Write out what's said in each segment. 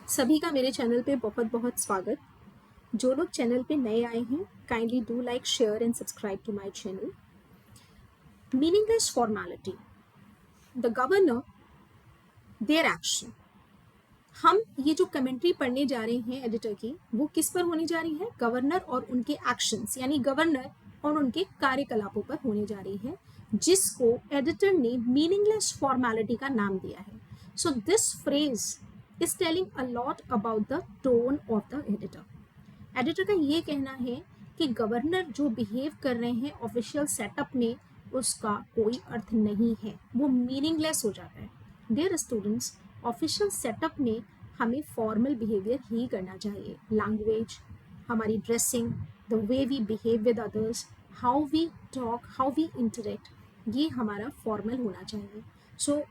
सभी का मेरे चैनल पे बहुत बहुत स्वागत। जो लोग चैनल पे नए आए हैं, kindly do like, share and subscribe to my channel. Meaningless formality, the governor, their action. हम ये जो कमेंट्री पढ़ने जा रहे हैं एडिटर की, वो किस पर होने जा रही है? गवर्नर और उनके एक्शंस, यानी गवर्नर और उनके कार्यकलापों पर होने जा रही है, जिसको एडिटर ने मीनिंगलेस फॉर्मेलिटी का नाम दिया है। So this phrase is telling a lot about the tone of the editor. Editor का ये कहना है कि गवर्नर जो बिहेव कर रहे हैं ऑफिशियल सेटअप में, उसका कोई अर्थ नहीं है, वो मीनिंगलेस हो जाता है। डियर स्टूडेंट्स, ऑफिशियल सेटअप में हमें फॉर्मल बिहेवियर ही करना चाहिए। लैंग्वेज, हमारी dressing, the way we behave with others, how we talk, how we interact, ये हमारा फॉर्मल होना चाहिए। सो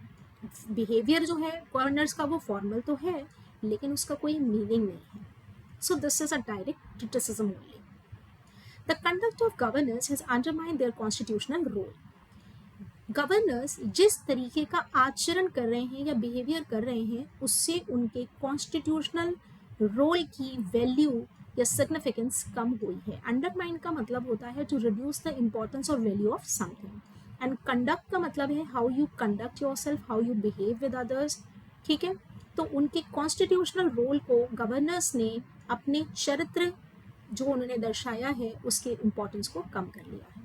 बिहेवियर जो है गवर्नर्स का, वो फॉर्मल तो है, लेकिन उसका कोई मीनिंग नहीं है। So this is a direct criticism only. The conduct of governors has undermined their constitutional role. Governors जिस तरीके का आचरण कर रहे हैं या बिहेवियर कर रहे हैं, उससे उनके कॉन्स्टिट्यूशनल रोल की वैल्यू या सिग्निफिकेंस कम हुई है। अंडरमाइन का मतलब होता है टू रिड्यूस द इम्पोर्टेंस और value of something, and conduct का मतलब है how you conduct yourself, how you behave with others. ठीक है, तो उनके कॉन्स्टिट्यूशनल रोल को गवर्नर्स ने अपने चरित्र जो उन्होंने दर्शाया है, उसके इम्पोर्टेंस को कम कर लिया है।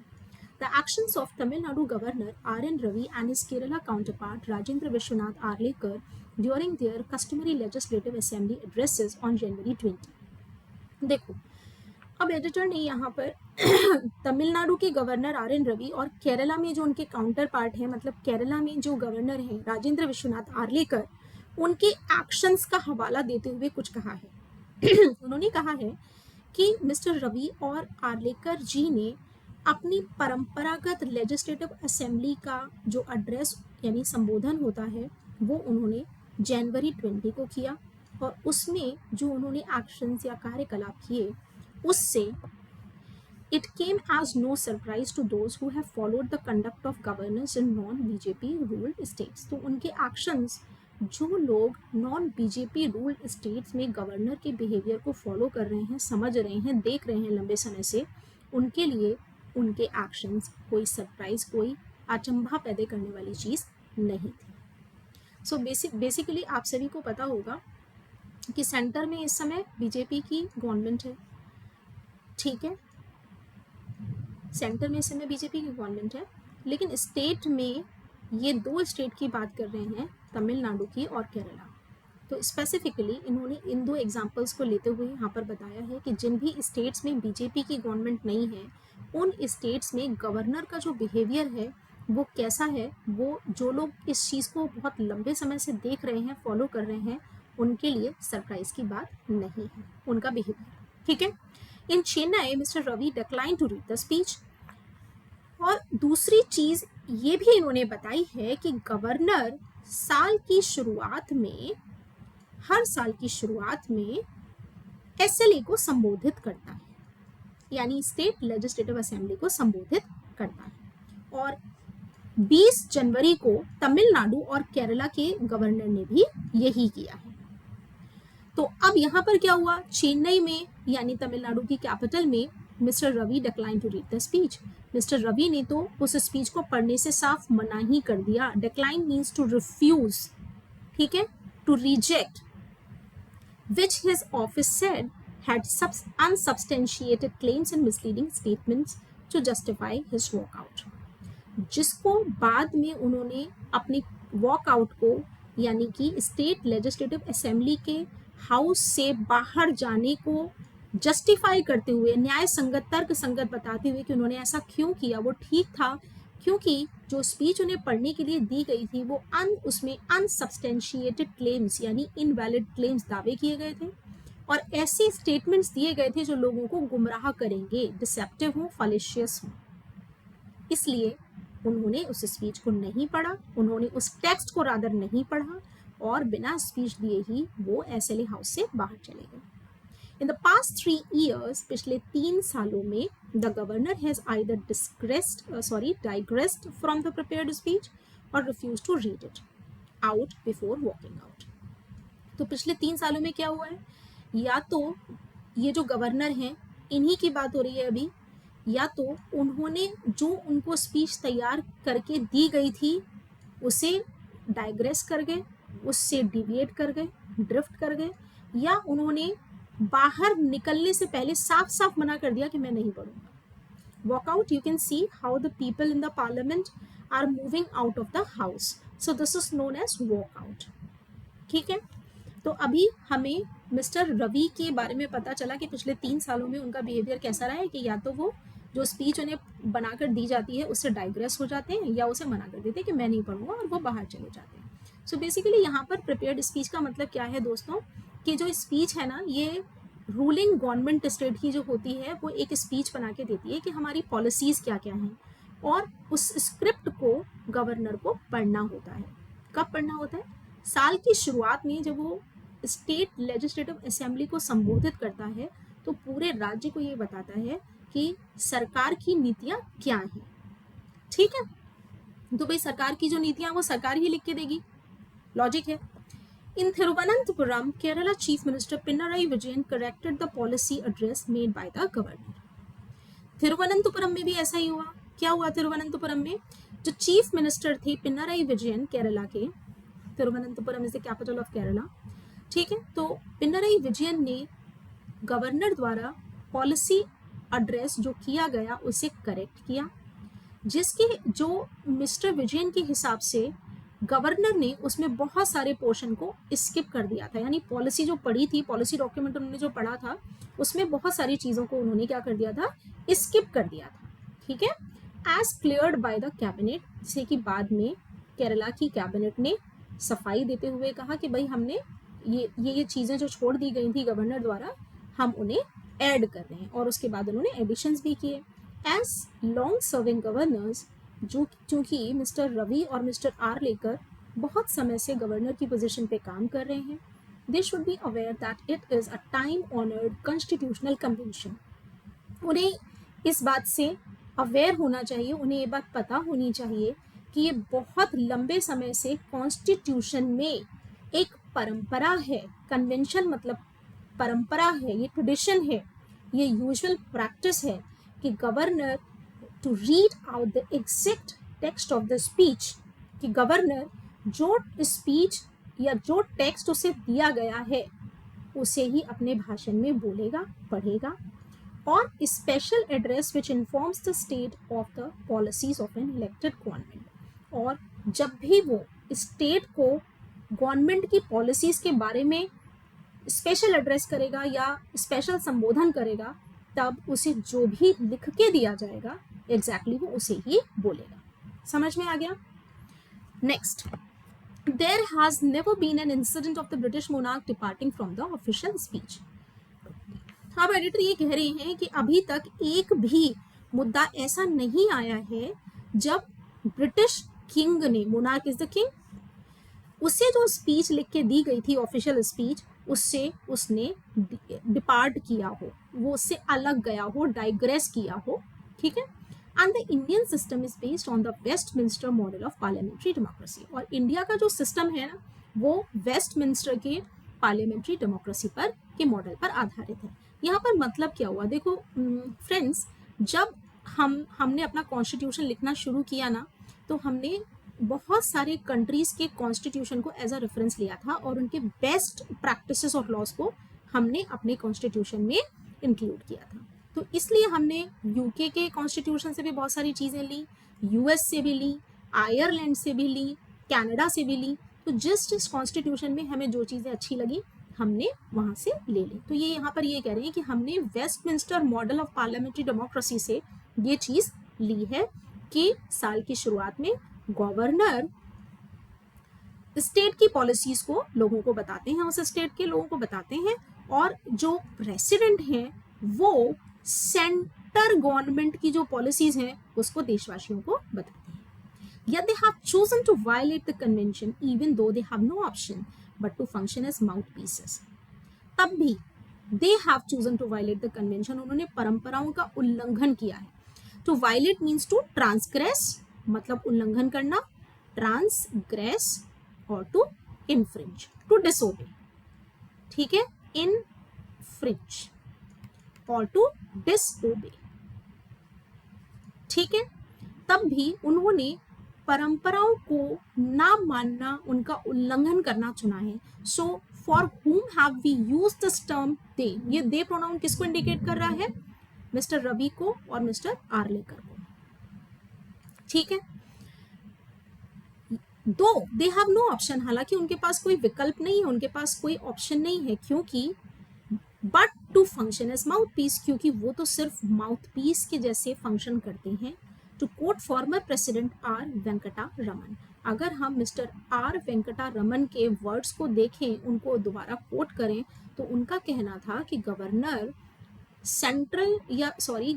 The actions of Tamil Nadu Governor R.N. Ravi and his Kerala counterpart Rajendra Vishwanath Arlekar during their customary legislative assembly addresses on January 20. देखो, अब एडिटर ने यहाँ पर तमिलनाडु के गवर्नर आर एन रवि और केरला में जो उनके काउंटर पार्ट है, मतलब केरला में जो गवर्नर हैं राजेंद्र विश्वनाथ आर्लेकर, उनके एक्शंस का हवाला देते हुए कुछ कहा है। उन्होंने कहा है कि मिस्टर रवि और आर्लेकर जी ने अपनी परंपरागत लेजिस्लेटिव असेंबली का जो एड्रेस यानी संबोधन होता है, वो उन्होंने जनवरी 20 को किया, और उसमें जो उन्होंने एक्शंस या कार्यकलाप किए, उससे it came as no surprise to those who have followed the conduct of governors in non-BJP ruled states. तो उनके एक्शंस, जो लोग नॉन बीजेपी रूल्ड स्टेट्स में गवर्नर के बिहेवियर को फॉलो कर रहे हैं, समझ रहे हैं, देख रहे हैं लंबे समय से, उनके लिए उनके एक्शंस कोई सरप्राइज, कोई अचंभा पैदा करने वाली चीज़ नहीं थी। सो बेसिकली आप सभी को पता होगा कि सेंटर में इस समय बीजेपी की गवर्नमेंट है। ठीक है, सेंटर में इस समय बीजेपी की गवर्नमेंट है, लेकिन स्टेट में ये दो स्टेट की बात कर रहे हैं, तमिलनाडु की और केरला। तो स्पेसिफिकली इन्होंने इन दो एग्जाम्पल्स को लेते हुए यहाँ पर बताया है कि जिन भी स्टेट्स में बीजेपी की गवर्नमेंट नहीं है, उन स्टेट्स में गवर्नर का जो बिहेवियर है वो कैसा है, वो जो लोग इस चीज़ को बहुत लंबे समय से देख रहे हैं, फॉलो कर रहे हैं, उनके लिए सरप्राइज की बात नहीं है उनका बिहेवियर। ठीक है, in Chennai Mr Ravi decline to read the speech. और दूसरी चीज ये भी इन्होंने बताई है कि गवर्नर साल की शुरुआत में, हर साल की शुरुआत में एसएलए को संबोधित करता है, यानी स्टेट लेजिस्लेटिव असेंबली को संबोधित करता है। और 20 जनवरी को तमिलनाडु और केरला के गवर्नर ने भी यही किया है। तो अब यहाँ पर क्या हुआ, चेन्नई में यानी तमिलनाडु की कैपिटल में mister Ravi decline to read the speech. Mister Ravi ने तो उस स्पीच को पढ़ने से साफ मना ही कर दिया। डिक्लाइन मीन्स टू रिफ्यूज, ठीक है, to reject, which his office said had unsubstantiated claims and misleading statements to justify his walkout. जिसको बाद में उन्होंने अपनी वॉकआउट को, यानी कि स्टेट लेजिस्लेटिव असेंबली के हाउस से बाहर जाने को जस्टिफाई करते हुए, न्याय संगत, तर्क संगत बताते हुए कि उन्होंने ऐसा क्यों किया, वो ठीक था, क्योंकि जो स्पीच उन्हें पढ़ने के लिए दी गई थी वो उसमें अनसब्सटेंशिएटेड क्लेम्स यानी इनवैलिड क्लेम्स दावे किए गए थे, और ऐसे स्टेटमेंट्स दिए गए थे जो लोगों को गुमराह करेंगे, डिसेप्टिव हो, फैलेशियस हो। इसलिए उन्होंने उस स्पीच को नहीं पढ़ा, उन्होंने उस टेक्स्ट को रादर नहीं पढ़ा, और बिना स्पीच दिए ही वो एसएलए हाउस से बाहर चले गए। In the past 3 years, पिछले 3 सालों में, the governor has either digressed from the prepared speech or refused to read it out before walking out. तो पिछले 3 सालों में क्या हुआ है, या तो ये जो गवर्नर हैं इन्हीं की बात हो रही है अभी, या तो उन्होंने जो उनको स्पीच तैयार करके दी गई थी उसे डाइग्रेस कर गए, उससे डिविएट कर गए, ड्रिफ्ट कर गए, या उन्होंने बाहर निकलने से पहले साफ साफ मना कर दिया कि मैं नहीं पढ़ूंगा. Walkout, you can see how the people in the parliament are moving out of the house. So this is known as walkout. ठीक है, तो अभी हमें मिस्टर रवि के बारे में पता चला कि पिछले 3 सालों में उनका बिहेवियर कैसा रहा है कि या तो वो जो स्पीच उन्हें बनाकर दी जाती है उससे डाइग्रेस हो जाते हैं या उसे मना कर देते हैं कि मैं नहीं पढ़ूंगा और वो बाहर चले जाते हैं. सो बेसिकली यहाँ पर प्रिपेयर्ड स्पीच का मतलब क्या है दोस्तों, कि जो स्पीच है ना, ये रूलिंग गवर्नमेंट स्टेट की जो होती है वो एक स्पीच बना के देती है कि हमारी पॉलिसीज़ क्या क्या हैं, और उस स्क्रिप्ट को गवर्नर को पढ़ना होता है. कब पढ़ना होता है? साल की शुरुआत में जब वो स्टेट लेजिस्लेटिव असेंबली को संबोधित करता है तो पूरे राज्य को ये बताता है कि सरकार की नीतियाँ क्या हैं. ठीक है, तो भाई सरकार की जो नीतियाँ वो सरकार ही लिख के देगी, लॉजिक है. In Thiruvananthapuram, Kerala Chief Minister Pinarayi Vijayan corrected the policy address made by the governor. Thiruvananthapuram में भी ऐसा ही हुआ. क्या हुआ थिरुवनंतपुरम में? जो चीफ मिनिस्टर थे पिनाराई विजयन केरला के, Thiruvananthapuram is the capital of Kerala, ठीक है, तो पिनाराई विजयन ने गवर्नर द्वारा पॉलिसी एड्रेस जो किया गया उसे करेक्ट किया, जिसके जो मिस्टर विजयन के हिसाब से गवर्नर ने उसमें बहुत सारे पोर्शन को स्किप कर दिया था. यानी पॉलिसी जो पढ़ी थी, पॉलिसी डॉक्यूमेंट उन्होंने जो पढ़ा था उसमें बहुत सारी चीज़ों को उन्होंने क्या कर दिया था, स्किप कर दिया था. ठीक है, as cleared by the cabinet, जिसे कि बाद में केरला की कैबिनेट ने सफाई देते हुए कहा कि भाई हमने ये चीज़ें जो छोड़ दी गई थी गवर्नर द्वारा हम उन्हें ऐड कर रहे हैं, और उसके बाद उन्होंने एडिशंस भी किए. एज लॉन्ग सर्विंग गवर्नर्स, जो क्योंकि मिस्टर रवि और मिस्टर आर्लेकर बहुत समय से गवर्नर की पोजीशन पे काम कर रहे हैं, they should be aware that it is a time honoured constitutional convention. उन्हें इस बात से अवेयर होना चाहिए, उन्हें ये बात पता होनी चाहिए कि ये बहुत लंबे समय से कॉन्स्टिट्यूशन में एक परंपरा है. कन्वेंशन मतलब परंपरा है, ये ट्रेडिशन है, ये यूजुअल प्रैक्टिस है कि governor to read out the exact text of the speech, कि गवर्नर जो स्पीच या जो टेक्स्ट उसे दिया गया है उसे ही अपने भाषण में बोलेगा, पढ़ेगा. और special address which informs the state of the policies of an elected government. और जब भी वो स्टेट को गवर्नमेंट की पॉलिसीज के बारे में स्पेशल एड्रेस करेगा या स्पेशल संबोधन करेगा, तब उसे जो भी लिख के दिया जाएगा एग्जैक्टली वो उसे ही बोलेगा. समझ में आ गया? Next, there has never been an incident of the British monarch departing from the official speech. अब एडिटर ये कह रहे हैं कि अभी तक एक भी मुद्दा ऐसा नहीं आया है जब ब्रिटिश किंग ने, मोनार्क इज द किंग, उसे जो स्पीच लिख के दी गई थी ऑफिशियल स्पीच, उससे उसने डिपार्ट किया हो, वो उससे अलग गया हो, डाइग्रेस किया हो. ठीक है, and the Indian system is based on the Westminster model of parliamentary democracy. और इंडिया का जो सिस्टम है ना वो वेस्टमिंस्टर के पार्लियामेंट्री डेमोक्रेसी पर के मॉडल पर आधारित है. यहाँ पर मतलब क्या हुआ, देखो फ्रेंड्स, जब हमने अपना कॉन्स्टिट्यूशन लिखना शुरू किया ना, तो हमने बहुत सारे कंट्रीज़ के कॉन्स्टिट्यूशन को एज अ रेफरेंस लिया था और उनके बेस्ट प्रैक्टिसेस और लॉज को हमने अपने कॉन्स्टिट्यूशन में इंक्लूड किया था. तो इसलिए हमने यूके के कॉन्स्टिट्यूशन से भी बहुत सारी चीज़ें ली, यूएस से भी ली, आयरलैंड से भी ली, कनाडा से भी ली. तो जिस कॉन्स्टिट्यूशन में हमें जो चीज़ें अच्छी लगी हमने वहाँ से ले ली. तो ये यहाँ पर ये कह रहे हैं कि हमने Westminster model of parliamentary democracy से ये चीज़ ली है कि साल की शुरुआत में गवर्नर स्टेट की पॉलिसीज को लोगों को बताते हैं, उस स्टेट के लोगों को बताते हैं, और जो प्रेसिडेंट हैं वो सेंटर गवर्नमेंट की जो पॉलिसीज हैं उसको देशवासियों को बताते हैं. Yet they have chosen to violate the convention even though they have no option but to function as mouthpieces. तब भी they have chosen to violate the convention, उन्होंने परंपराओं का उल्लंघन किया है. To violate means to transgress, मतलब उल्लंघन करना, transgress और to infringe, to disobey. ठीक है, infringe और टू disobey, ठीक है। तब भी उन्होंने परंपराओं को ना मानना, उनका उल्लंघन करना चुना है। So for whom have we used this term they, ये दे प्रोनाउन किसको इंडिकेट कर रहा है? मिस्टर रवि को और मिस्टर आर्लेकर को, ठीक है। दो दे हैव नो ऑप्शन, हालांकि उनके पास कोई विकल्प नहीं है, उनके पास कोई ऑप्शन नहीं है, क्योंकि but to function as mouth piece, क्योंकि वो तो सिर्फ माउथ पीस के जैसे फंक्शन करते हैं। To quote former president R Venkataraman, अगर हम मिस्टर आर वेंकटा रमन के वर्ड्स को देखें, उनको दोबारा कोट करें, तो उनका कहना था कि गवर्नर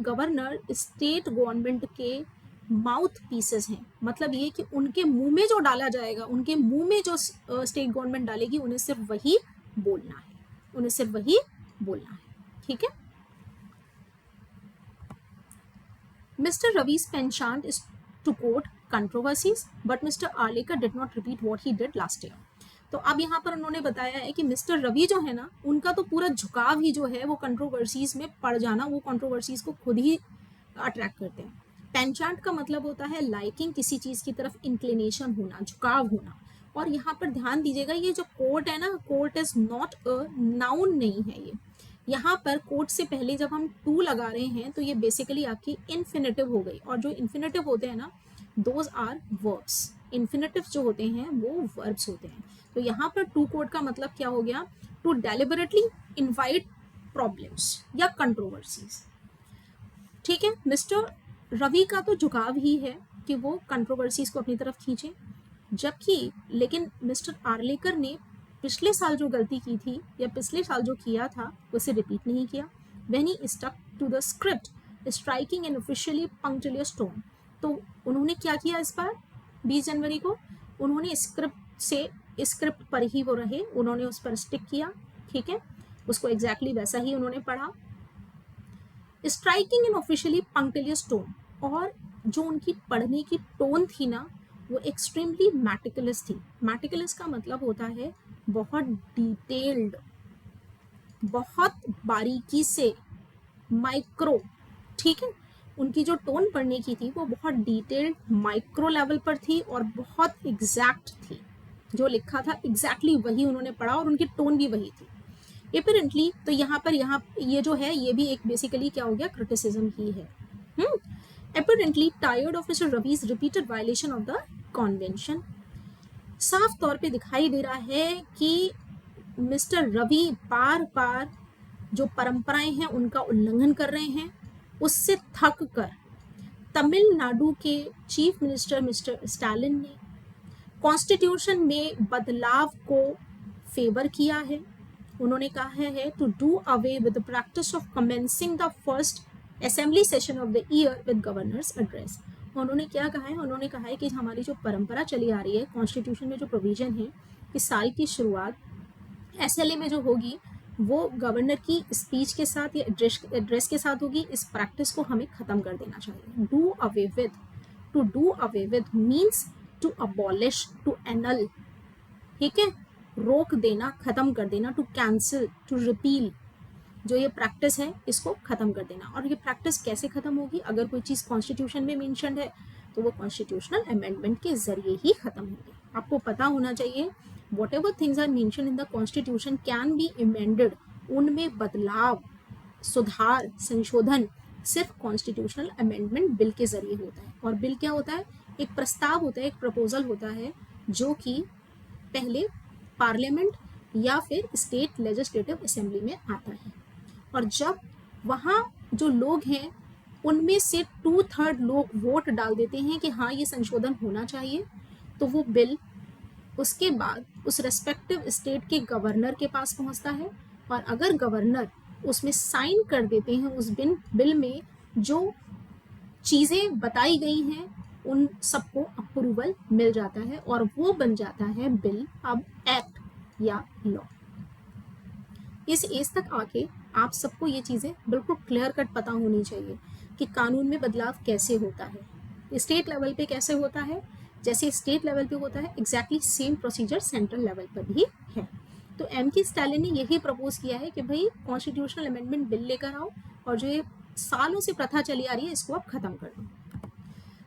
गवर्नर स्टेट गवर्नमेंट के माउथ पीसेस हैं। मतलब ये कि उनके मुंह में जो डाला जाएगा, उनके मुंह में जो स्टेट गवर्नमेंट डालेगी, उन्हें सिर्फ वही बोलना है, उन्हें सिर्फ वही बोलना है, ठीक है। Mr. Ravi's penchant is to quote controversies, but Mr. Arlekar did not repeat what he did last year. तो अब यहाँ पर उन्होंने बताया है कि मिस्टर रवि जो है ना, उनका तो पूरा झुकाव ही जो है वो कंट्रोवर्सीज में पड़ जाना, वो कंट्रोवर्सीज को खुद ही अट्रैक्ट करते हैं। पेंचांट का मतलब होता है लाइकिंग, किसी चीज की तरफ इंक्लिनेशन होना, झुकाव होना। और यहाँ पर ध्यान दीजिएगा, ये जो कोर्ट है ना, court is not a noun नहीं है ये। यहाँ पर कोर्ट से पहले जब हम टू लगा रहे हैं तो ये बेसिकली आपकी इन्फिनेटिव हो गई, और जो इन्फिनेटिव होते हैं ना, दोज आर वर्ब्स। इन्फिनेटिव जो होते हैं वो वर्ब्स होते हैं। तो यहाँ पर टू कोर्ट का मतलब क्या हो गया? टू डेलिबरेटली इनवाइट प्रॉब्लम्स या कंट्रोवर्सीज, ठीक है। मिस्टर रवि का तो झुकाव ही है कि वो कंट्रोवर्सीज को अपनी तरफ खींचे, जबकि लेकिन मिस्टर आर्लेकर ने पिछले साल जो गलती की थी या पिछले साल जो किया था उसे रिपीट नहीं किया। When he stuck to the script striking an officially punctilious tone, तो उन्होंने क्या किया इस बार 20 जनवरी को? उन्होंने स्क्रिप्ट पर ही वो रहे, उन्होंने उस पर स्टिक किया, ठीक है, उसको एग्जैक्टली वैसा ही उन्होंने पढ़ा। Striking an officially punctilious tone, और जो उनकी पढ़ने की टोन थी ना, वो एक्सट्रीमली मैटिकुलस थी। मैटिकुलस का मतलब होता है बहुत डिटेल्ड, बहुत बारीकी से, माइक्रो, ठीक है। उनकी जो टोन पढ़ने की थी वो बहुत डिटेल्ड माइक्रो लेवल पर थी और बहुत एग्जैक्ट थी। जो लिखा था एग्जैक्टली वही उन्होंने पढ़ा और उनकी टोन भी वही थी। एपरेंटली तो यहाँ ये जो है ये भी एक बेसिकली क्या हो गया? क्रिटिसिज्म ही है। Apparently tired of Mr. Ravi's repeated violation of the convention, साफ तौर पे दिखाई दे रहा है कि मिस्टर रवि बार बार जो परंपराएं हैं उनका उल्लंघन कर रहे हैं। उससे थक कर तमिलनाडु के चीफ मिनिस्टर मिस्टर स्टालिन ने कॉन्स्टिट्यूशन में बदलाव को फेवर किया है। उन्होंने कहा है to do away with the practice of commencing the first assembly session of the year with governor's address. उन्होंने क्या कहा है? उन्होंने कहा है कि हमारी जो परंपरा चली आ रही है, कॉन्स्टिट्यूशन में जो प्रोविजन है कि साल की शुरुआत एसएलए में जो होगी वो गवर्नर की स्पीच के साथ या एड्रेस के साथ होगी। इस प्रैक्टिस को हमें खत्म कर देना चाहिए। Do away with, to do away with means to abolish, to annul, ठीक है, रोक देना, खत्म कर देना, टू कैंसिल, टू रिपील। जो ये प्रैक्टिस है इसको खत्म कर देना। और ये प्रैक्टिस कैसे खत्म होगी? अगर कोई चीज़ कॉन्स्टिट्यूशन में मेंशन्ड है तो वो कॉन्स्टिट्यूशनल अमेंडमेंट के जरिए ही खत्म होगी। आपको पता होना चाहिए whatever things are mentioned in the constitution can be amended, उनमें बदलाव, सुधार, संशोधन सिर्फ कॉन्स्टिट्यूशनल अमेंडमेंट बिल के जरिए होता है। और बिल क्या होता है? एक प्रस्ताव होता है, एक प्रपोजल होता है जो कि पहले पार्लियामेंट या फिर स्टेट लेजिस्लेटिव असेंबली में आता है। और जब वहाँ जो लोग हैं उनमें से 2/3 लोग वोट डाल देते हैं कि हाँ ये संशोधन होना चाहिए, तो वो बिल उसके बाद उस रेस्पेक्टिव स्टेट के गवर्नर के पास पहुंचता है। और अगर गवर्नर उसमें साइन कर देते हैं, उस बिल में जो चीज़ें बताई गई हैं उन सबको अप्रूवल मिल जाता है और वो बन जाता है बिल, अब एक्ट या लॉ। इस एज तक आके आप सबको ये चीज़ें बिल्कुल क्लियर कट पता होनी चाहिए कि कानून में बदलाव कैसे होता है, स्टेट लेवल पे कैसे होता है। जैसे स्टेट लेवल पे होता है exactly same procedure central level पर भी है। तो एम के स्टैलिन ने यही प्रपोज किया है कि भाई कॉन्स्टिट्यूशनल अमेंडमेंट बिल लेकर आओ और जो ये सालों से प्रथा चली आ रही है इसको अब खत्म कर दो।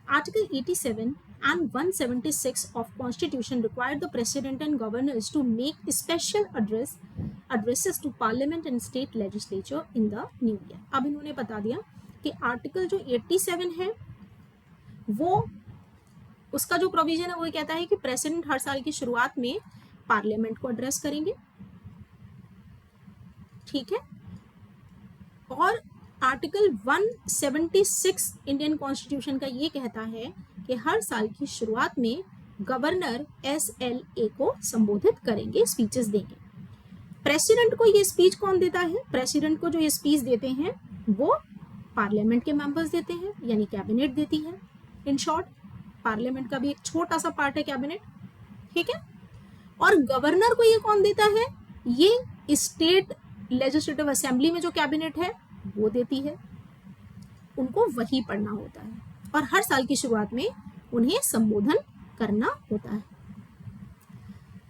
Article 87 and 176 of Constitution require the President and Governors to make special addresses to Parliament and State Legislature in the new year। अब इन्होंने बता दिया कि आर्टिकल जो 87 है वो उसका जो प्रोविजन है वो कहता है कि प्रेसिडेंट हर साल की शुरुआत में पार्लियामेंट को एड्रेस करेंगे, ठीक है। और आर्टिकल 176 इंडियन कॉन्स्टिट्यूशन का ये कहता है कि हर साल की शुरुआत में गवर्नर SLA को संबोधित करेंगे, स्पीचेस देंगे। प्रेसिडेंट को ये स्पीच कौन देता है? प्रेसिडेंट को जो ये स्पीच देते हैं वो पार्लियामेंट के मेंबर्स देते हैं, यानी कैबिनेट देती है। इन शॉर्ट पार्लियामेंट का भी एक छोटा सा पार्ट है कैबिनेट, ठीक है। और गवर्नर को ये कौन देता है? ये स्टेट लेजिस्लेटिव असेंबली में जो कैबिनेट है वो देती है, उनको वही पढ़ना होता है और हर साल की शुरुआत में उन्हें संबोधन करना होता है।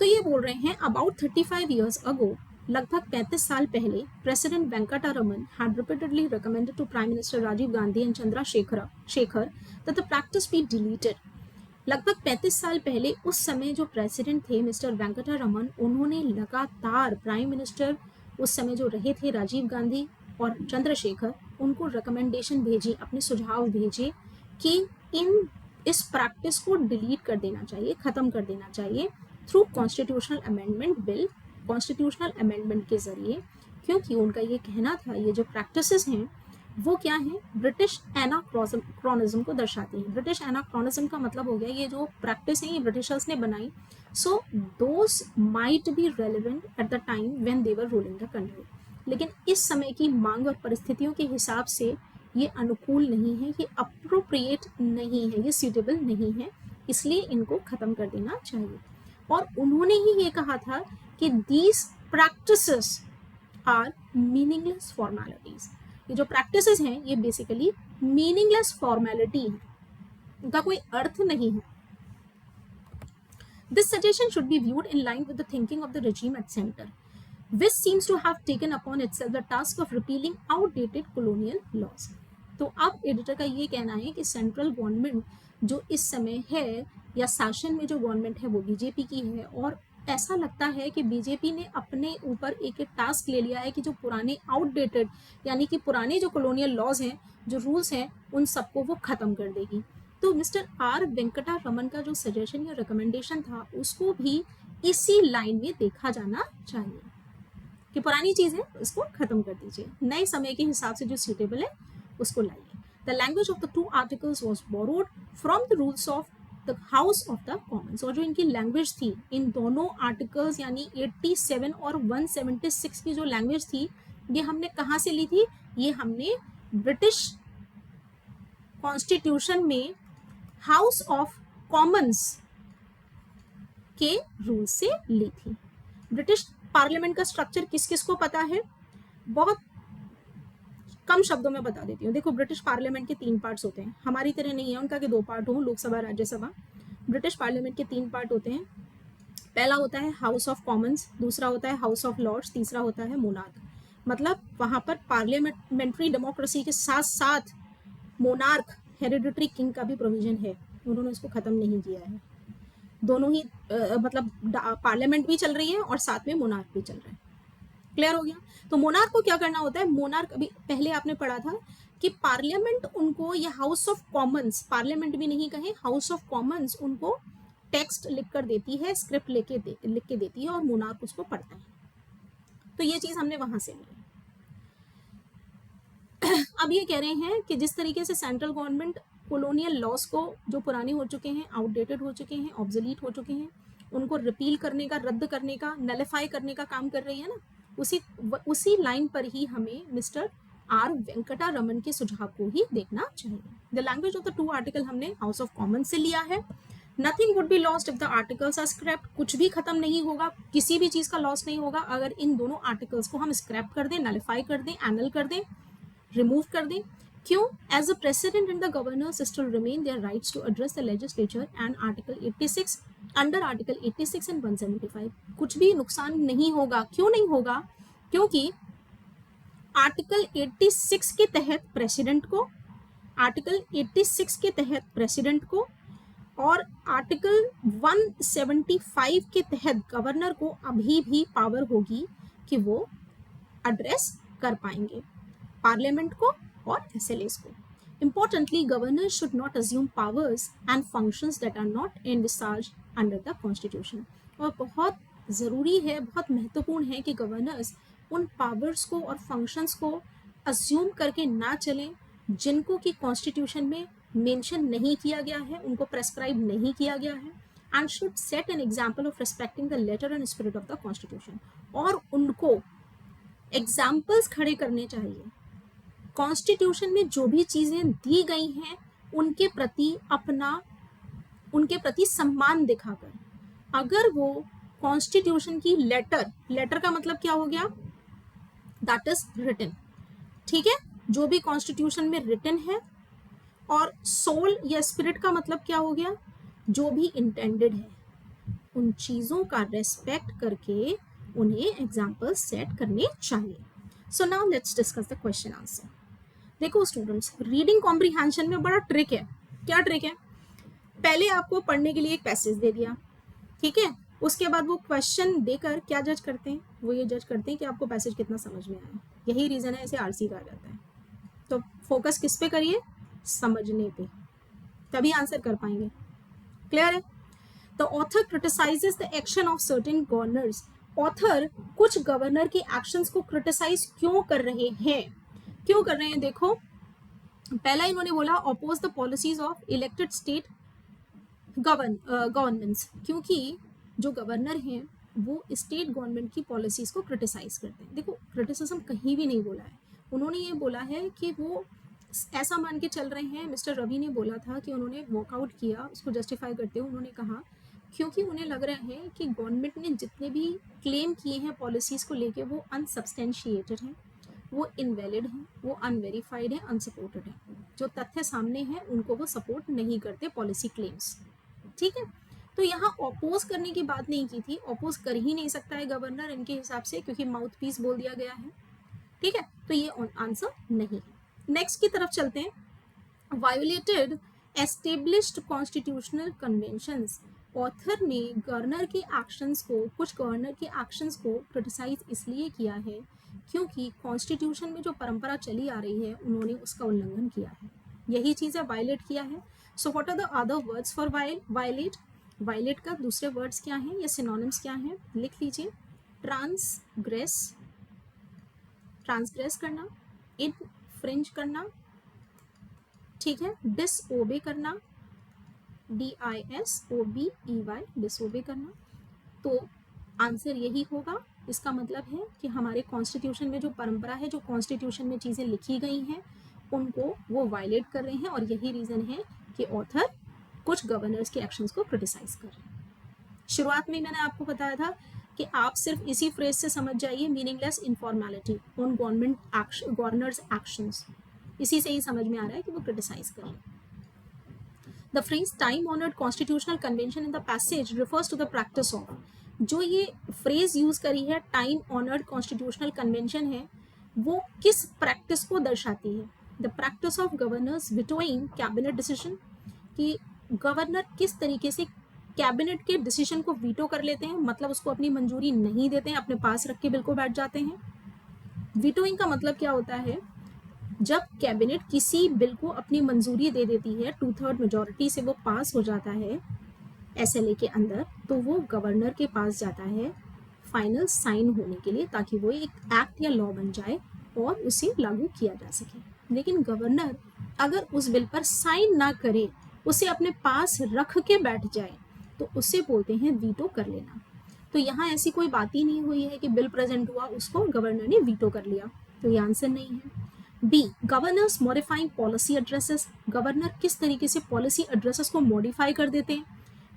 तो ये बोल रहे हैं अबाउट 35 years ago, लगभग 35 साल पहले, president Venkataraman had repeatedly recommended to prime minister Rajiv Gandhi and Chandrashekhar that the practice be deleted. लगभग 35 साल पहले उस समय जो प्रेसिडेंट थे मिस्टर वेंकटरमन, उन्होंने लगातार प्राइम मिनिस्टर उस समय जो रहे थे राजीव गांधी और चंद्रशेखर, उनको रिकमेंडेशन भेजी, अपने सुझाव भेजे कि इस प्रैक्टिस को डिलीट कर देना चाहिए, खत्म कर देना चाहिए through constitutional amendment bill, constitutional amendment के जरिए। क्योंकि उनका ये कहना था ये जो प्रैक्टिसेस हैं वो क्या है? ब्रिटिश एनाक्रोनिज्म को दर्शाती है। ब्रिटिश एनाक्रोनिज्म का मतलब हो गया ये जो प्रैक्टिस है ये ब्रिटिशर्स ने बनाई, so those might be relevant at the time when they were ruling the country. लेकिन इस समय की मांग और परिस्थितियों के हिसाब से ये अनुकूल नहीं है, ये अप्रोप्रिएट नहीं है, ये सूटेबल नहीं है, इसलिए इनको खत्म कर देना चाहिए। और उन्होंने ही ये कहा था कि these practices are meaningless formalities. ये जो प्रैक्टिसेस हैं ये बेसिकली मीनिंगलेस फॉर्मेलिटी है, इनका कोई अर्थ नहीं है। This suggestion should be viewed in line with the thinking of the regime at center, which seems to have taken upon itself the task of repealing outdated colonial laws। तो अब editor का ये कहना है कि सेंट्रल गवर्नमेंट जो इस समय है या शासन में जो गवर्नमेंट है वो बीजेपी की है, और ऐसा लगता है कि बीजेपी ने अपने ऊपर एक टास्क ले लिया है कि जो पुराने आउटडेटेड यानी कि पुराने जो कॉलोनियल लॉज हैं, जो रूल्स हैं, उन सबको वो खत्म कर देगी। तो मिस्टर आर वेंकटरमन का जो सजेशन या रिकमेंडेशन था उसको भी इसी लाइन में देखा जाना चाहिए कि पुरानी चीजें इसको खत्म कर दीजिए, नए समय के हिसाब से जो सूटेबल है उसको लाइए। The language of the two articles was borrowed from the rules of the house of the Commons. और जो इनकी लैंग्वेज थी इन दोनों आर्टिकल्स यानी 87 और 176 की जो लैंग्वेज थी ये हमने कहाँ से ली थी? ये हमने ब्रिटिश कॉन्स्टिट्यूशन में हाउस ऑफ कॉमन्स के रूल से ली थी। ब्रिटिश पार्लियामेंट का स्ट्रक्चर किस किस को पता है? बहुत कम शब्दों में बता देती हूँ। देखो ब्रिटिश पार्लियामेंट के 3 पार्ट्स होते हैं, हमारी तरह नहीं है उनका कि 2 पार्ट हो, लोकसभा राज्यसभा। ब्रिटिश पार्लियामेंट के 3 पार्ट होते हैं। पहला होता है हाउस ऑफ कॉमन्स, दूसरा होता है हाउस ऑफ लॉर्ड्स, तीसरा होता है मोनार्क। मतलब वहाँ पर पार्लियामेंट्री डेमोक्रेसी के साथ साथ मोनार्क हेरिडिटरी किंग का भी प्रोविजन है, उन्होंने उसको खत्म नहीं किया है। दोनों ही मतलब पार्लियामेंट भी चल रही है और साथ में मोनार्क भी चल रहा है। क्लियर हो गया? तो मोनार्क को क्या करना होता है? मोनार्क अभी पहले आपने पढ़ा था कि पार्लियामेंट उनको, या हाउस ऑफ कॉमन्स, पार्लियामेंट भी नहीं कहें, हाउस ऑफ कॉमन्स उनको टेक्स्ट लिख कर देती है, स्क्रिप्ट लिख के देती है और मोनार्क उसको पढ़ता है। तो ये चीज हमने वहां से ली। अब ये कह रहे हैं कि जिस तरीके से सेंट्रल गवर्नमेंट कॉलोनियल लॉस को जो पुराने हो चुके हैं, आउटडेटेड हो चुके हैं, ऑब्सोलीट हो चुके हैं, उनको रिपील करने का, रद्द करने का, नलिफाई करने का काम कर रही है ना, उसी लाइन पर ही हमें मिस्टर आर वेंकटरमन के सुझाव को ही देखना चाहिए। The language of the 2 article हमने हाउस ऑफ कॉमन से लिया है। Nothing would be lost if the articles are scrapped. कुछ भी खत्म नहीं होगा, किसी भी चीज का लॉस नहीं होगा अगर इन दोनों आर्टिकल्स को हम स्क्रैप कर दें, नलिफाई कर दें, एनल कर दें, रिमूव कर दें। क्यों? As a president and the governors still remain their rights to address the legislature and article 86 under article 86 and 175। कुछ भी नुकसान नहीं होगा। क्यों नहीं होगा? क्योंकि आर्टिकल 86 के तहत प्रेसिडेंट को, आर्टिकल 86 के तहत प्रेसिडेंट को और आर्टिकल 175 के तहत गवर्नर को अभी भी पावर होगी कि वो एड्रेस कर पाएंगे पार्लियामेंट को और एसएलएस को। Importantly, governors should not assume powers and functions that are not envisaged under the Constitution। और बहुत ज़रूरी है, बहुत महत्वपूर्ण है कि गवर्नर्स उन पावर्स को और फंक्शंस को अज्यूम करके ना चलें जिनको कि कॉन्स्टिट्यूशन में मेंशन नहीं किया गया है, उनको प्रेस्क्राइब नहीं किया गया है, and should set an example of respecting the letter and spirit of the constitution. और उनको एग्जाम्पल्स खड़े करने चाहिए। कॉन्स्टिट्यूशन में जो भी चीज़ें दी गई हैं उनके प्रति सम्मान दिखाकर, अगर वो कॉन्स्टिट्यूशन की लेटर का मतलब क्या हो गया? दैट इज रिटन, ठीक है, जो भी कॉन्स्टिट्यूशन में रिटन है, और सोल या स्पिरिट का मतलब क्या हो गया? जो भी इंटेंडेड है, उन चीज़ों का रेस्पेक्ट करके उन्हें एग्जाम्पल सेट करने चाहिए। So now let's discuss the question answer. देखो स्टूडेंट्स, रीडिंग कॉम्प्रिहेंशन में बड़ा ट्रिक है। क्या ट्रिक है? पहले आपको पढ़ने के लिए एक पैसेज दे दिया, ठीक है, उसके बाद वो क्वेश्चन देकर क्या जज करते हैं? वो ये जज करते हैं कि आपको पैसेज कितना समझ में आया। यही रीज़न है इसे आरसी कहा जाता है। तो फोकस किस पे करिए? समझने पे, तभी आंसर कर पाएंगे। क्लियर है? The author criticises the action of certain governors. Author कुछ गवर्नर के एक्शंस को क्रिटिसाइज क्यों कर रहे हैं? क्यों कर रहे हैं? देखो, पहला इन्होंने बोला oppose the policies of elected state governments, क्योंकि जो गवर्नर हैं वो स्टेट गवर्नमेंट की पॉलिसीज को क्रिटिसाइज करते हैं। देखो, क्रिटिसिज्म कहीं भी नहीं बोला है, उन्होंने ये बोला है कि वो ऐसा मान के चल रहे हैं। मिस्टर रवि ने बोला था कि उन्होंने वॉकआउट किया, उसको जस्टिफाई करते हुए उन्होंने कहा क्योंकि उन्हें लग रहा है कि गवर्नमेंट ने जितने भी क्लेम किए हैं पॉलिसीज़ को लेके वो अनसब्सटेंशिएटेड हैं, वो इनवैलिड हैं, वो अनवेरीफाइड हैं, अनसपोर्टेड हैं। जो तथ्य सामने हैं उनको वो सपोर्ट नहीं करते पॉलिसी क्लेम्स, ठीक है। तो यहाँ अपोज करने की बात नहीं की थी, अपोज कर ही नहीं सकता है गवर्नर इनके हिसाब से, क्योंकि माउथ पीस बोल दिया गया है, ठीक है। तो ये आंसर नहीं है। नेक्स्ट की तरफ चलते हैं। Violated established constitutional conventions. Author ने गवर्नर के एक्शंस को, कुछ गवर्नर के एक्शंस को क्रिटिसाइज इसलिए किया है क्योंकि कॉन्स्टिट्यूशन में जो परंपरा चली आ रही है उन्होंने उसका उल्लंघन किया है, यही चीज़ है, वायलेट किया है। So what are the other words for violate? Violate का दूसरे वर्ड्स क्या हैं या सिनोनिम्स क्या हैं? लिख लीजिए। ट्रांसग्रेस करना, इनफ्रिंज करना, ठीक है, डिसओबे करना, DISOBEY, डिसओबे करना। तो आंसर यही होगा। इसका मतलब है कि हमारे कॉन्स्टिट्यूशन में जो परंपरा है, जो कॉन्स्टिट्यूशन में चीज़ें लिखी गई हैं उनको वो वायलेट कर रहे हैं, और यही रीज़न है कि ऑथर कुछ गवर्नर्स के एक्शंस को क्रिटिसाइज कर रहे हैं। शुरुआत में मैंने आपको बताया था कि आप सिर्फ इसी फ्रेज से समझ जाइए, मीनिंगलेस इनफॉर्मेलिटी ऑन गवर्नर्स एक्शंस, इसी से ही समझ में आ रहा है कि वो क्रिटिसाइज कर रहे हैं। The phrase time honored constitutional convention in the passage refers to the practice of, जो ये फ्रेज यूज करी है टाइम ऑनर्ड कॉन्स्टिट्यूशनल कन्वेंशन है, वो किस प्रैक्टिस को दर्शाती है? The practice of governors vetoing cabinet decision, कि गवर्नर किस तरीके से कैबिनेट के डिसीजन को वीटो कर लेते हैं, मतलब उसको अपनी मंजूरी नहीं देते हैं, अपने पास रख के बिल को बैठ जाते हैं। वीटोइंग का मतलब क्या होता है? जब कैबिनेट किसी बिल को अपनी मंजूरी दे देती है, 2/3 मेजॉरिटी से वो पास हो जाता है SLA के अंदर, तो वो गवर्नर के पास जाता है फाइनल साइन होने के लिए, ताकि वो एक एक्ट या लॉ बन जाए और उसे लागू किया जा सके। लेकिन गवर्नर अगर उस बिल पर साइन ना करे, उसे अपने पास रख के बैठ जाए, तो उसे बोलते हैं वीटो कर लेना। तो यहाँ ऐसी कोई बात ही नहीं हुई है कि बिल प्रेजेंट हुआ, उसको गवर्नर ने वीटो कर लिया, तो ये आंसर नहीं है। B, governors modifying policy addresses. Governor किस तरीके से पॉलिसी एड्रेसेस को मॉडिफाई कर देते हैं?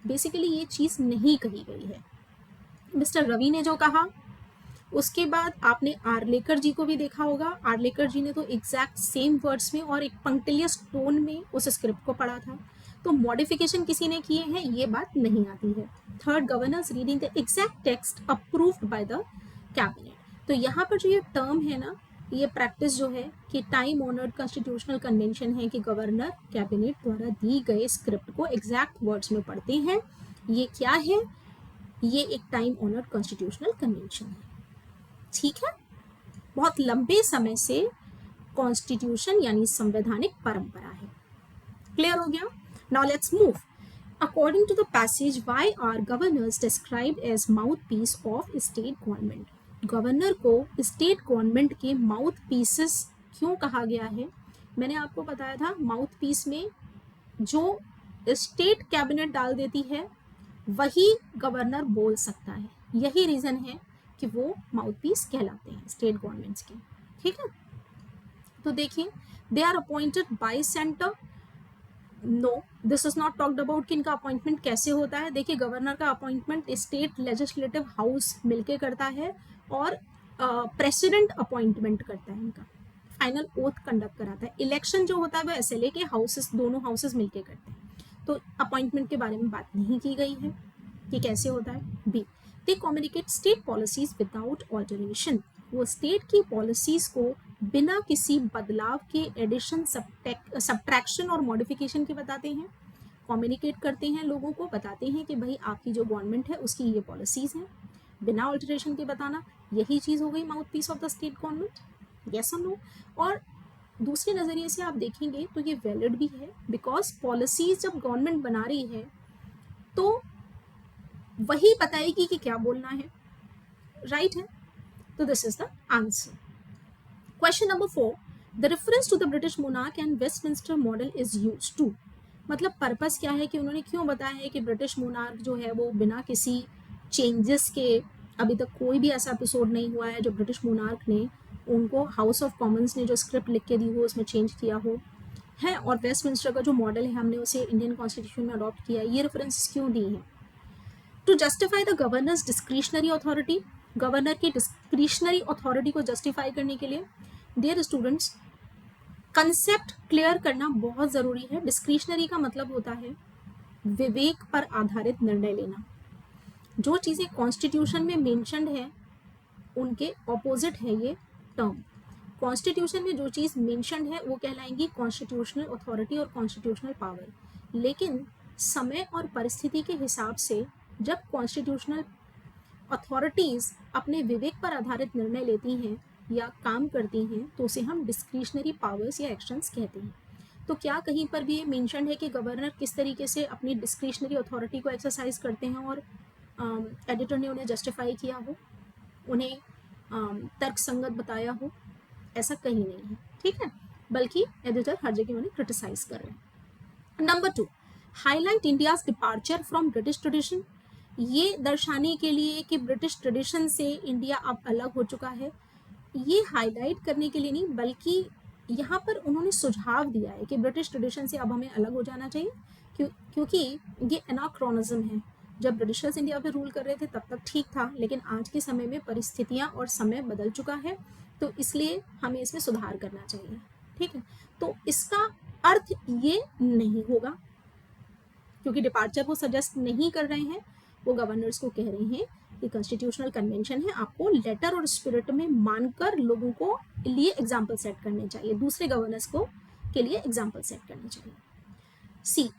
बेसिकली ये चीज़ नहीं कही गई है। मिस्टर रवि ने जो कहा उसके बाद आपने आर्लेकर जी को भी देखा होगा। आर्लेकर जी ने तो एग्जैक्ट सेम वर्ड्स में और एक पंक्टिलियस टोन में उस स्क्रिप्ट को पढ़ा था। तो मॉडिफिकेशन किसी ने किए हैं ये बात नहीं आती है। Third, governors reading the exact text approved by the cabinet. तो यहाँ पर जो ये टर्म है ना, ये प्रैक्टिस जो है कि टाइम ऑनर्ड कॉन्स्टिट्यूशनल कन्वेंशन है कि गवर्नर कैबिनेट द्वारा दी गए स्क्रिप्ट को एग्जैक्ट वर्ड्स में पढ़ते हैं। ये क्या है? ये एक टाइम ऑनर्ड कॉन्स्टिट्यूशनल कन्वेंशन है। ठीक है, बहुत लंबे समय से कॉन्स्टिट्यूशन यानी संवैधानिक परंपरा है। क्लियर हो गया? Now let's move. According to the passage, why are governors described as mouthpiece of state government? Governor को स्टेट गवर्नमेंट के माउथ पीसेस क्यों कहा गया है? मैंने आपको बताया था माउथ पीस में जो स्टेट कैबिनेट डाल देती है वही गवर्नर बोल सकता है। यही रीजन है कि वो माउथ पीस कहलाते हैं स्टेट गवर्नमेंट्स के। ठीक है, तो देखिए, they are appointed by centre. No, this is not talked about कि इनका अपॉइंटमेंट कैसे होता है। देखिए, गवर्नर का अपॉइंटमेंट स्टेट लेजिस्लेटिव हाउस मिलके करता है और प्रेसिडेंट अपॉइंटमेंट करता है इनका, फाइनल ओथ कंडक्ट कराता है। इलेक्शन जो होता है वो एसएलए के हाउसेस, दोनों हाउसेस मिलके करते हैं। तो अपॉइंटमेंट के बारे में बात नहीं की गई है कि कैसे होता है। B, they communicate state policies without alteration. वो स्टेट की पॉलिसीज को बिना किसी बदलाव के एडिशन, सब्ट्रैक्शन और मॉडिफिकेशन के बताते हैं। कम्युनिकेट करते हैं, लोगों को बताते हैं कि भाई आपकी जो गवर्नमेंट है उसकी ये पॉलिसीज हैं, बिना ऑल्टरेशन के बताना। यही चीज़ हो गई mouth piece of the state government. Yes और नो? और दूसरे नज़रिए से आप देखेंगे तो ये वैलिड भी है, बिकॉज पॉलिसीज जब गवर्नमेंट बना रही है तो वही बताएगी कि क्या बोलना है। राइट है? तो this is the answer. Question number 4, the reference to the British monarch and Westminster model is used to. मतलब पर्पस क्या है कि उन्होंने क्यों बताया है कि ब्रिटिश मोनार्क जो है वो बिना किसी चेंजेस के, अभी तक कोई भी ऐसा एपिसोड नहीं हुआ है जो ब्रिटिश मोनार्क ने उनको हाउस ऑफ कॉमन्स ने जो स्क्रिप्ट लिख के दी हो उसमें चेंज किया हो है, और वेस्टमिंस्टर का जो मॉडल है हमने उसे इंडियन कॉन्स्टिट्यूशन में अडॉप्ट किया है। ये रेफरेंस क्यों दी है? To justify the governor's discretionary authority. Governor की डिस्क्रिशनरी अथॉरिटी को जस्टिफाई करने के लिए डियर स्टूडेंट्स, कंसेप्ट क्लियर करना बहुत ज़रूरी है। डिस्क्रिशनरी का मतलब होता है विवेक पर आधारित निर्णय लेना। जो चीज़ें कॉन्स्टिट्यूशन में मेंशन्ड है उनके ऑपोजिट है ये टर्म। कॉन्स्टिट्यूशन में जो चीज़ मेंशन्ड है वो कहलाएंगी कॉन्स्टिट्यूशनल अथॉरिटी और कॉन्स्टिट्यूशनल पावर। लेकिन समय और परिस्थिति के हिसाब से जब कॉन्स्टिट्यूशनल अथॉरिटीज़ अपने विवेक पर आधारित निर्णय लेती हैं या काम करती हैं तो उसे हम डिस्क्रिशनरी पावर्स या एक्शंस कहते हैं। तो क्या कहीं पर भी ये मेंशन्ड है कि गवर्नर किस तरीके से अपनी डिस्क्रिशनरी अथॉरिटी को एक्सरसाइज करते हैं और एडिटर ने उन्हें जस्टिफाई किया हो, उन्हें तर्क संगत बताया हो? ऐसा कहीं नहीं है। ठीक है, बल्कि एडिटर हर जगह उन्हें क्रिटिसाइज कर रहे हैं। Number 2, highlight India's departure from British tradition. ये दर्शाने के लिए कि ब्रिटिश ट्रेडिशन से इंडिया अब अलग हो चुका है, ये हाईलाइट करने के लिए नहीं, बल्कि यहाँ पर उन्होंने सुझाव दिया है कि ब्रिटिश ट्रेडिशन से अब हमें अलग हो जाना चाहिए, क्योंकि ये एनाक्रोनिज्म है। जब ब्रिटिशर्स इंडिया पे रूल कर रहे थे तब तक ठीक था, लेकिन आज के समय में परिस्थितियाँ और समय बदल चुका है, तो इसलिए हमें इसमें सुधार करना चाहिए। ठीक है, तो इसका अर्थ ये नहीं होगा, क्योंकि डिपार्चर वो सजेस्ट नहीं कर रहे हैं, वो गवर्नर्स को कह रहे हैं कि कॉन्स्टिट्यूशनल कन्वेंशन है, आपको लेटर और स्पिरिट में मानकर लोगों को लिए एग्जाम्पल सेट करने चाहिए, दूसरे गवर्नर्स को के लिए एग्जाम्पल सेट करने चाहिए। सी,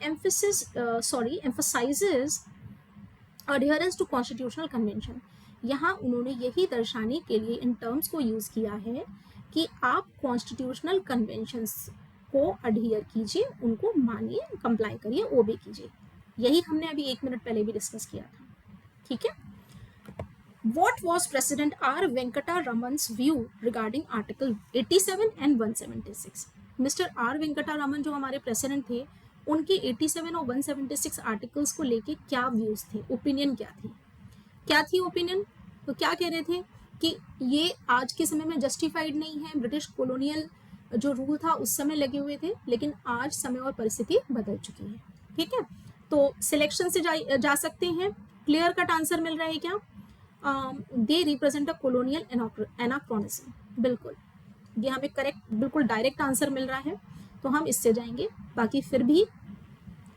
emphasises adherence to constitutional convention. यहाँ उन्होंने यही दर्शाने के लिए इन टर्म्स को यूज़ किया है कि आप कॉन्स्टिट्यूशनल कन्वेंशंस को अडियर कीजिए, उनको मानिए, कंप्लाई करिए, ओबे कीजिए। यही हमने अभी 1 मिनट पहले भी डिस्कस किया था। ठीक है, What was President R. Venkata Raman's view regarding Article 87 and 176? Mr. R. Venkata Raman जो हमारे प्रेसिडेंट थे, उनके 87 और 176 आर्टिकल्स को लेके क्या व्यूज थे, ओपिनियन क्या थी ओपिनियन? तो क्या कह रहे थे कि ये आज के समय में जस्टिफाइड नहीं है, ब्रिटिश कॉलोनियल जो रूल था उस समय लगे हुए थे, लेकिन आज समय और परिस्थिति बदल चुकी है। ठीक है, तो सिलेक्शन से जा सकते हैं। क्लियर कट आंसर मिल रहा है क्या? They represent a colonial anachronism. बिल्कुल, ये हमें करेक्ट बिल्कुल डायरेक्ट आंसर मिल रहा है, तो हम इससे जाएंगे। बाकी फिर भी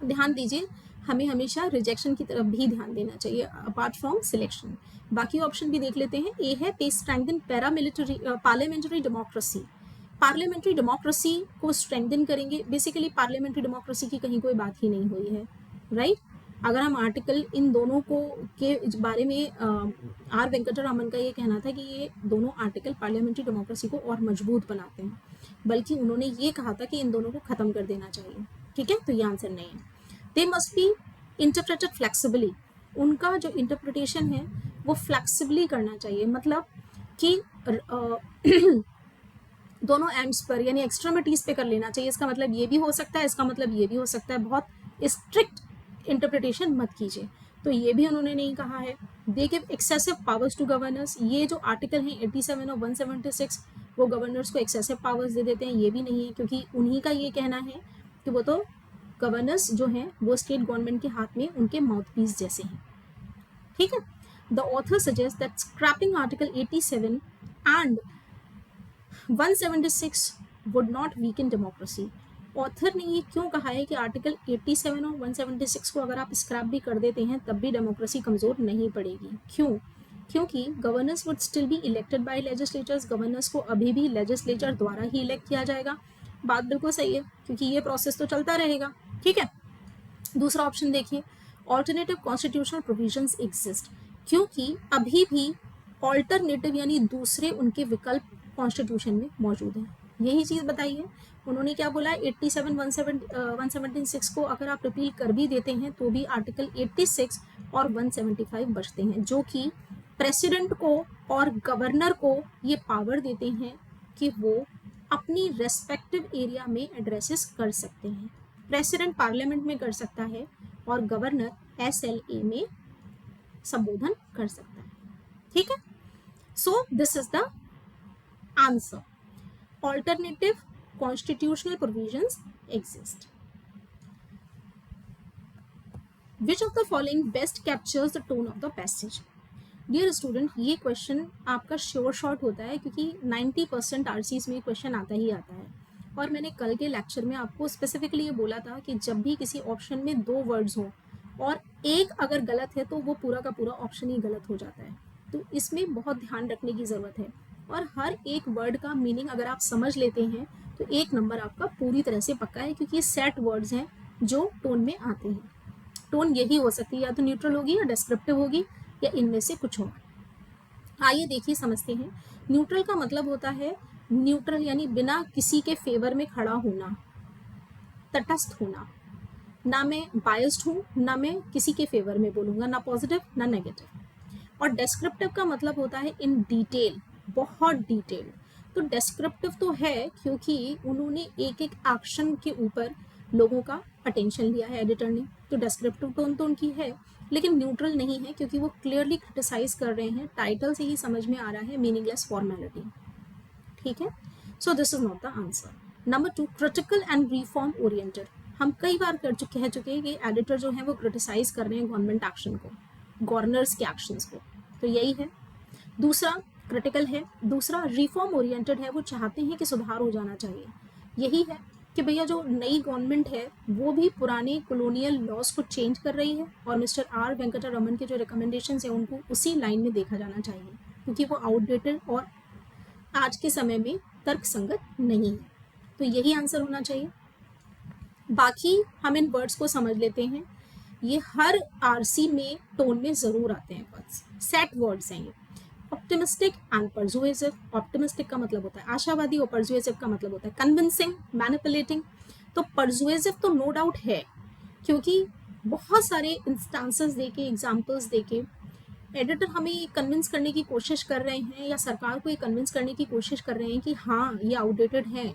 ध्यान दीजिए, हमें हमेशा रिजेक्शन की तरफ भी ध्यान देना चाहिए अपार्ट फ्रॉम सिलेक्शन। बाकी ऑप्शन भी देख लेते हैं। ए है they strengthen paramilitary parliamentary democracy. Parliamentary democracy को स्ट्रेंथन करेंगे। बेसिकली पार्लियामेंट्री डेमोक्रेसी की कहीं कोई बात ही नहीं हुई है, राइट। अगर हम आर्टिकल इन दोनों को के बारे में आर वेंकटरामन का ये कहना था कि ये दोनों आर्टिकल पार्लियामेंट्री डेमोक्रेसी को और मजबूत बनाते हैं, बल्कि उन्होंने ये कहा था कि इन दोनों को खत्म कर देना चाहिए। ठीक है, तो ये आंसर नहीं है। They must be interpreted flexibly. उनका जो इंटरप्रिटेशन है वो फ्लेक्सिबली करना चाहिए, मतलब कि दोनों एंड्स पर यानी एक्सट्रीमिटीज पे कर लेना चाहिए। इसका मतलब ये भी हो सकता है, इसका मतलब ये भी हो सकता है। बहुत स्ट्रिक्ट इंटरप्रिटेशन मत कीजिए, तो ये भी उन्होंने नहीं कहा है। They give excessive powers to governors. ये जो आर्टिकल हैं 87 और 176 वो गवर्नर्स को एक्सेसिव पावर्स दे देते हैं, ये भी नहीं है, क्योंकि उन्हीं का ये कहना है कि वो तो गवर्नर्स जो हैं वो स्टेट गवर्नमेंट के हाथ में उनके माउथपीस जैसे हैं। ठीक है, the author suggest that scrapping article 87 and 176 would not weaken democracy. Author ने ये क्यों कहा है कि आर्टिकल 87 और 176 को अगर आप स्क्रैप भी कर देते हैं तब भी डेमोक्रेसी कमज़ोर नहीं पड़ेगी। क्यों? क्योंकि governors would still be elected by legislatures. Governors को अभी भी लेजिस्लेचर द्वारा ही इलेक्ट किया जाएगा। बात बिल्कुल सही है, क्योंकि ये प्रोसेस तो चलता रहेगा। ठीक है, दूसरा ऑप्शन देखिए, ऑल्टरनेटिव कॉन्स्टिट्यूशनल प्रोविजंस एग्जिस्ट। क्योंकि अभी भी ऑल्टरनेटिव यानी दूसरे उनके विकल्प कॉन्स्टिट्यूशन में मौजूद हैं। यही चीज़ बताई है उन्होंने। क्या बोला है, 87 176 को अगर आप रिपील कर भी देते हैं तो भी आर्टिकल 86 और 175 बचते हैं, जो कि प्रेसिडेंट को और गवर्नर को ये पावर देते हैं कि वो अपनी रेस्पेक्टिव एरिया में एड्रेसेस कर सकते हैं। प्रेसिडेंट पार्लियामेंट में कर सकता है और गवर्नर SLA में संबोधन कर सकता है। ठीक है, so this is the answer. Alternative constitutional provisions exist. Which of the following best captures the tone of the passage? Dear student, ये क्वेश्चन आपका श्योर शॉर्ट होता है, क्योंकि 90% RCs में क्वेश्चन आता ही आता है। और मैंने कल के लेक्चर में आपको स्पेसिफिकली ये बोला था कि जब भी किसी ऑप्शन में 2 वर्ड्स हों और एक अगर गलत है तो वो पूरा का पूरा ऑप्शन ही गलत हो जाता है। तो इसमें बहुत ध्यान रखने की ज़रूरत है, और हर एक वर्ड का मीनिंग अगर आप समझ लेते हैं तो 1 नंबर आपका पूरी तरह से पक्का है, क्योंकि ये सेट वर्ड्स हैं जो टोन में आते हैं। टोन यही हो सकती है, या तो न्यूट्रल होगी या डिस्क्रिप्टिव होगी या इनमें से कुछ होगा। आइए देखिए समझते हैं। न्यूट्रल का मतलब होता है न्यूट्रल यानी बिना किसी के फेवर में खड़ा होना, तटस्थ होना। ना मैं बायस्ड हूँ, ना मैं किसी के फेवर में बोलूँगा, ना पॉजिटिव ना नेगेटिव। और डिस्क्रिप्टिव का मतलब होता है इन डिटेल, बहुत डिटेल। तो डिस्क्रिप्टिव तो है क्योंकि उन्होंने एक एक एक्शन के ऊपर लोगों का अटेंशन लिया है एडिटर ने, तो डिस्क्रिप्टिव टोन तो उनकी है, लेकिन न्यूट्रल नहीं है क्योंकि वो क्लियरली क्रिटिसाइज कर रहे हैं। टाइटल से ही समझ में आ रहा है मीनिंगलेस फॉर्मेलिटी। ठीक है, so this is not the answer. Number 2, critical and reform oriented. हम कई बार कह चुके हैं कि एडिटर जो है वो क्रिटिसाइज कर रहे हैं गवर्नमेंट एक्शन को, गवर्नर्स के एक्शंस को, तो यही है। दूसरा क्रिटिकल है, दूसरा रिफॉर्म ओरिएंटेड है, वो चाहते हैं कि सुधार हो जाना चाहिए। यही है कि भैया जो नई गवर्नमेंट है वो भी पुराने कॉलोनियल लॉज को चेंज कर रही है, और मिस्टर आर वेंकटरमन के जो रिकमेंडेशंस हैं उनको उसी लाइन में देखा जाना चाहिए, क्योंकि वो आउटडेटेड और आज के समय में तर्कसंगत नहीं है। तो यही आंसर होना चाहिए। बाकी हम इन वर्ड्स को समझ लेते हैं। ये हर RC में टोन में ज़रूर आते हैं वर्ड्स, सेट वर्ड्स हैं ये। Optimistic and persuasive. ऑप्टिमिस्टिक का मतलब होता है आशावादी और परसुएसिव का मतलब होता है कन्विंसिंग, मैनिपुलेटिंग। तो परसुएसिव तो नो डाउट है, क्योंकि बहुत सारे इंस्टांसेस देके, एग्जाम्पल्स देके एडिटर हमें ये कन्विंस करने की कोशिश कर रहे हैं, या सरकार को ये कन्विंस करने की कोशिश कर रहे हैं कि हाँ ये आउटडेटेड है,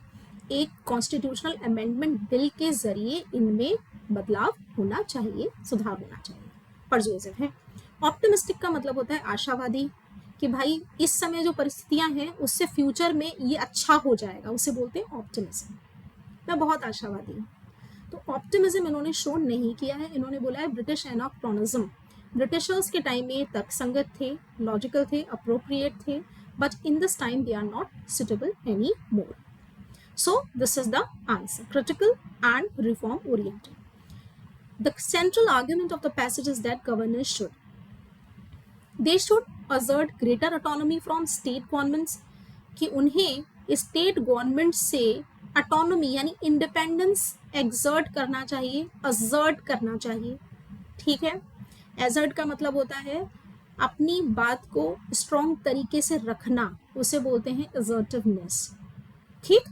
एक कॉन्स्टिट्यूशनल अमेंडमेंट बिल के जरिए इनमें बदलाव होना चाहिए, सुधार होना चाहिए। परसुएसिव है। ऑप्टिमिस्टिक का मतलब होता है आशावादी, कि भाई इस समय जो परिस्थितियां हैं उससे फ्यूचर में ये अच्छा हो जाएगा, उसे बोलते हैं ऑप्टिमिज्म। मैं बहुत आशावादी हूँ। तो ऑप्टिमिज्म इन्होंने शो नहीं किया है, इन्होंने बोला है ब्रिटिश एनाक्रोनिज्म। ब्रिटिशर्स के टाइम में तर्कसंगत थे, लॉजिकल थे, अप्रोप्रिएट थे, but in this time they are not suitable any more. So this is the answer, critical and reform oriented. The central argument of the passage is that governors should assert greater autonomy from state governments, कि उन्हें state government से autonomy यानी independence exert करना चाहिए, assert करना चाहिए. ठीक है, एजर्ट का मतलब होता है अपनी बात को स्ट्रॉन्ग तरीके से रखना, उसे बोलते हैं असर्टिवनेस. ठीक,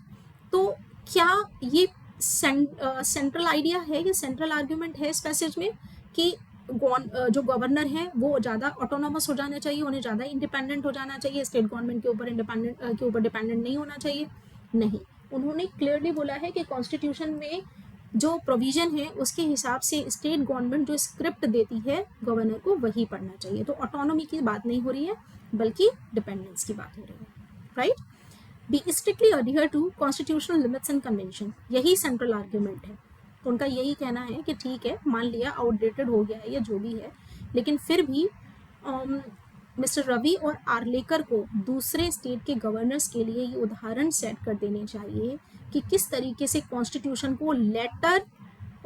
तो क्या ये सेंट्रल आइडिया है, ये सेंट्रल आर्ग्यूमेंट है इस पैसेज में कि जो गवर्नर हैं वो ज़्यादा ऑटोनॉमस हो जाना चाहिए, उन्हें ज़्यादा इंडिपेंडेंट हो जाना चाहिए, स्टेट गवर्नमेंट के ऊपर डिपेंडेंट नहीं होना चाहिए? नहीं, उन्होंने क्लियरली बोला है कि कॉन्स्टिट्यूशन में जो प्रोविजन है उसके हिसाब से स्टेट गवर्नमेंट जो स्क्रिप्ट देती है गवर्नर को वही पढ़ना चाहिए. तो ऑटोनॉमी की बात नहीं हो रही है बल्कि डिपेंडेंस की बात हो रही है. Right, B strictly adhere to constitutional limits and convention, यही सेंट्रल आर्ग्यूमेंट है. उनका यही कहना है कि ठीक है, मान लिया आउटडेटेड हो गया है या जो भी है, लेकिन फिर भी मिस्टर रवि और आर्लेकर को दूसरे स्टेट के गवर्नर्स के लिए ये उदाहरण सेट कर देने चाहिए कि किस तरीके से कॉन्स्टिट्यूशन को लेटर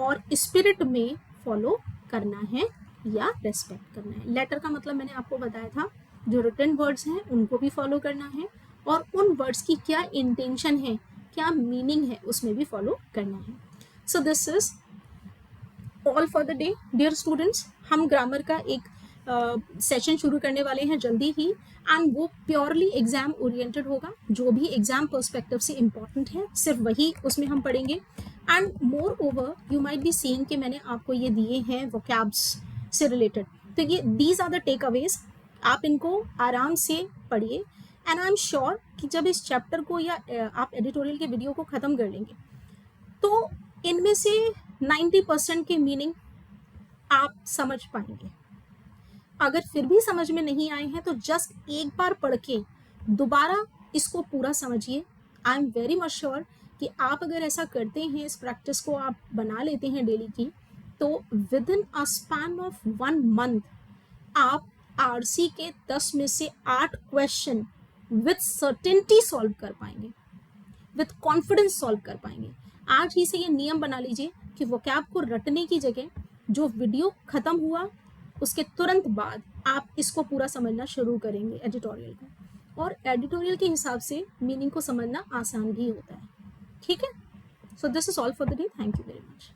और स्पिरिट में फॉलो करना है या रेस्पेक्ट करना है. लेटर का मतलब मैंने आपको बताया था, जो रिटन वर्ड्स हैं उनको भी फॉलो करना है, और उन वर्ड्स की क्या इंटेंशन है, क्या मीनिंग है, उसमें भी फॉलो करना है. So this is all for the day dear students. हम ग्रामर का एक सेशन शुरू करने वाले हैं जल्दी ही, एंड वो प्योरली एग्जाम ओरिएंटेड होगा. जो भी एग्जाम पर्सपेक्टिव से इम्पॉर्टेंट है सिर्फ वही उसमें हम पढ़ेंगे. And more over you might be seeing कि मैंने आपको ये दिए हैं वोकैब्स से रिलेटेड, तो ये these are the takeaways. आप इनको आराम से पढ़िए, एंड आई एम श्योर कि जब इस चैप्टर को या आप एडिटोरियल के वीडियो को ख़त्म कर लेंगे तो इनमें से 90% के मीनिंग आप समझ पाएंगे. अगर फिर भी समझ में नहीं आए हैं तो जस्ट एक बार पढ़ के दोबारा इसको पूरा समझिए. I am very much sure कि आप अगर ऐसा करते हैं, इस प्रैक्टिस को आप बना लेते हैं डेली की, तो with in a span of 1 month आप आरसी के 10 में से 8 क्वेश्चन विथ सर्टेनिटी सॉल्व कर पाएंगे, विथ कॉन्फिडेंस सॉल्व कर पाएंगे. आज ही से ये नियम बना लीजिए कि वोकैब को रटने की जगह जो वीडियो खत्म हुआ उसके तुरंत बाद आप इसको पूरा समझना शुरू करेंगे एडिटोरियल को, और एडिटोरियल के हिसाब से मीनिंग को समझना आसान भी होता है. ठीक है, so this is all for the day. Thank you very much.